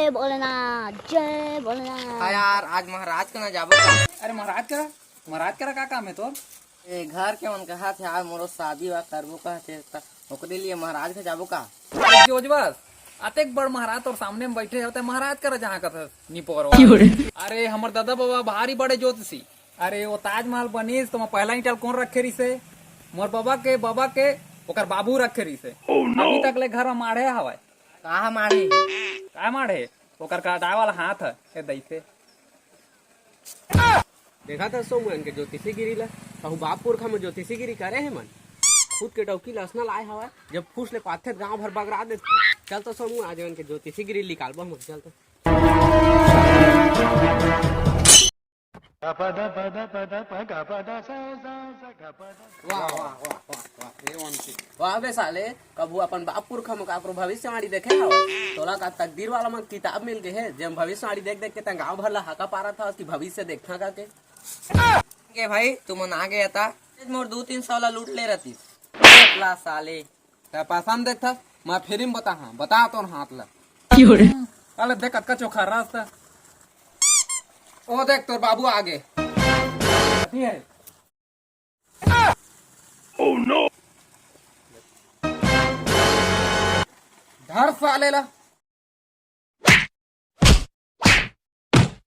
जय भोलेनाथ जय भोलेनाथ। हाँ यार, आज महाराज का ना जाबो का। अरे महाराज करा का काम है तोर? ए घर के मन कहा थे आज मोरो शादी वा करबो कहते त ओकरे लिए महाराज के जाबो का। जोजबस अतेक बड़ महाराज और सामने में बैठे होते महाराज कर जहाँ का निपोर। अरे हमर दादा बाबा भारी बड़े ज्योतिषी। अरे वो ताजमहल बनीस तो पहला ही टल कौन रखे रही से? मोर बाबा के ओकर बाबू रखे रही से। अभी तक ले घर में माढ़े हवाए। कहा मारे का माढ़े? ओकर काटाए वाला हाथ है दैसे। देखा था सो मन के ज्योतिषी गिरी ला कहूँ बाप पुरखा में ज्योतिषी गिरी करे है मन खुद के डौकी लसना लाए हवा जब फूस ले पाथे गांव भर बगरा देते। चल तो सो आज मन के ज्योतिषी गिरी निकालबो हम। चल तो वाह बे साले कबू अपन बाप पुरखा में काकरो भविष्यवाणी देखे हो तोला का तकदीर वाला में किताब मिल गए है जब भविष्यवाणी देख देख के ता गांव भर ला हाका पारा था उसकी भविष्य देखना का के भाई तुम आ गया था मोर 2-3 ला लूट ले रहती ला साले। पैसा में देखता मैं फिर बता तो हाथ ला। अरे देख कतका चोखा रास्ता। ओ देख तोर बाबू आगे है। Oh no! धर साले ला